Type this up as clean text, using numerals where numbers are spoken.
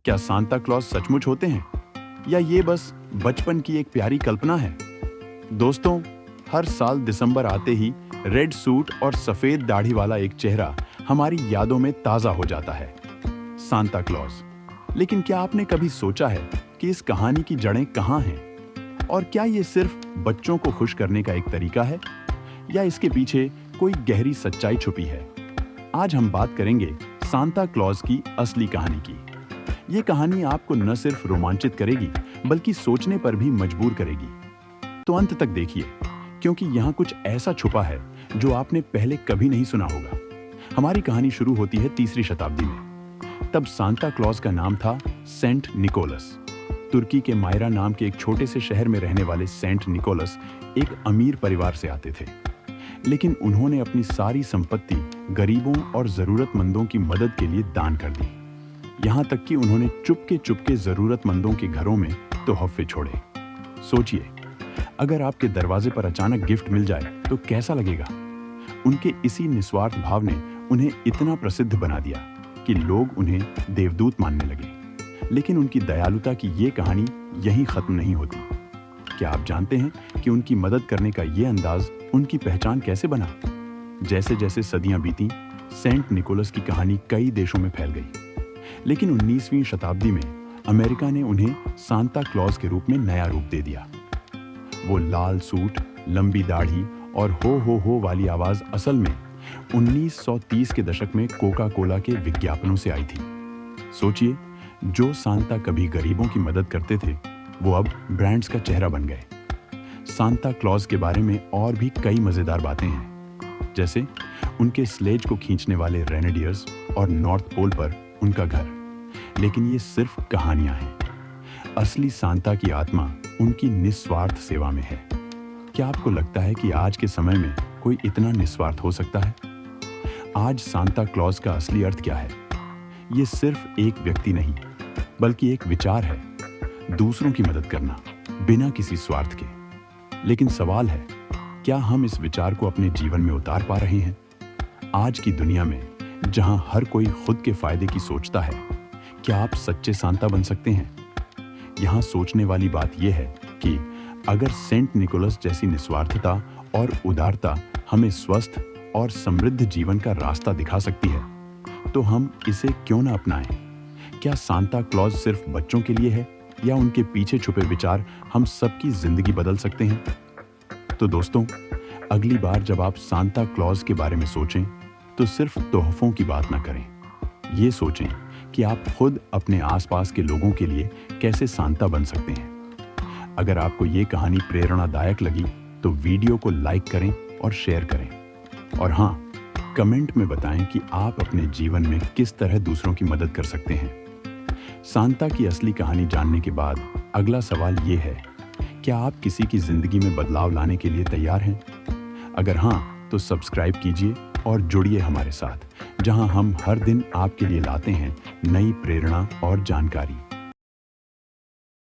क्या Santa Claus सचमुच होते हैं या ये बस बचपन की एक प्यारी कल्पना है? दोस्तों, हर साल दिसंबर आते ही रेड सूट और सफेद दाढ़ी वाला एक चेहरा हमारी यादों में ताजा हो जाता है, सांता क्लॉज। लेकिन क्या आपने कभी सोचा है कि इस कहानी की जड़ें कहाँ हैं? और क्या ये सिर्फ बच्चों को खुश करने का एक तरीका है या इसके पीछे कोई गहरी सच्चाई छुपी है? आज हम बात करेंगे सांता क्लॉज की असली कहानी की। ये कहानी आपको न सिर्फ रोमांचित करेगी बल्कि सोचने पर भी मजबूर करेगी। तो अंत तक देखिए, क्योंकि यहाँ कुछ ऐसा छुपा है जो आपने पहले कभी नहीं सुना होगा। हमारी कहानी शुरू होती है 3री शताब्दी में। तब सांता क्लॉज का नाम था सेंट निकोलस। तुर्की के मायरा नाम के एक छोटे से शहर में रहने वाले सेंट निकोलस एक अमीर परिवार से आते थे, लेकिन उन्होंने अपनी सारी संपत्ति गरीबों और जरूरतमंदों की मदद के लिए दान कर दी। यहाँ तक कि उन्होंने चुपके जरूरतमंदों के घरों में तोहफे छोड़े। सोचिए, अगर आपके दरवाजे पर अचानक गिफ्ट मिल जाए तो कैसा लगेगा? उनके इसी निस्वार्थ भाव ने उन्हें इतना प्रसिद्ध बना दिया कि लोग उन्हें देवदूत मानने लगे। लेकिन उनकी दयालुता की ये कहानी यहीं खत्म नहीं होती। क्या आप जानते हैं कि उनकी मदद करने का ये अंदाज उनकी पहचान कैसे बना? जैसे जैसे सदियां बीती, सेंट निकोलस की कहानी कई देशों में फैल गई। लेकिन 19वीं शताब्दी में अमेरिका ने उन्हें सांता क्लॉज के रूप में नया रूप दे दिया। वो लाल सूट, लंबी दाढ़ी और हो वाली आवाज असल में 1930 के दशक में कोका कोला के विज्ञापनों से आई थी। सोचिए, जो सांता कभी गरीबों की मदद करते थे वो अब ब्रांड्स का चेहरा बन गए। सांता क्लॉज के बारे में और भी कई मजेदार बातें हैं, जैसे उनके स्लेज को खींचने वाले रेनेडियर्स और नॉर्थ पोल पर उनका घर। लेकिन ये सिर्फ कहानियां हैं। असली सांता की आत्मा उनकी निस्वार्थ सेवा में है। क्या आपको लगता है कि आज के समय में कोई इतना निस्वार्थ हो सकता है? आज सांता क्लॉज का असली अर्थ क्या है? ये सिर्फ एक व्यक्ति नहीं, बल्कि एक विचार है, दूसरों की मदद करना बिना किसी स्वार्थ के। लेकिन सवाल है, क्या हम इस विचार को अपने जीवन में उतार पा रहे हैं? आज की दुनिया में जहां हर कोई खुद के फायदे की सोचता है, क्या आप सच्चे सांता बन सकते हैं? यहां सोचने वाली बात यह है कि अगर सेंट निकोलस जैसी निस्वार्थता और उदारता हमें स्वस्थ और समृद्ध जीवन का रास्ता दिखा सकती है, तो हम इसे क्यों ना अपनाएं? क्या सांता क्लॉज सिर्फ बच्चों के लिए है या उनके पीछे छुपे विचार हम सबकी जिंदगी बदल सकते हैं? तो दोस्तों, अगली बार जब आप सांता क्लॉज के बारे में सोचें तो सिर्फ तोहफों की बात ना करें। ये सोचें कि आप खुद अपने आसपास के लोगों के लिए कैसे सांता बन सकते हैं। अगर आपको ये कहानी प्रेरणादायक लगी तो वीडियो को लाइक करें और शेयर करें। और हाँ, कमेंट में बताएं कि आप अपने जीवन में किस तरह दूसरों की मदद कर सकते हैं। सांता की असली कहानी जानने के बाद अगला सवाल ये है, क्या आप किसी की जिंदगी में बदलाव लाने के लिए तैयार हैं? अगर हाँ, तो सब्सक्राइब कीजिए और जुड़िए हमारे साथ, जहां हम हर दिन आपके लिए लाते हैं नई प्रेरणा और जानकारी।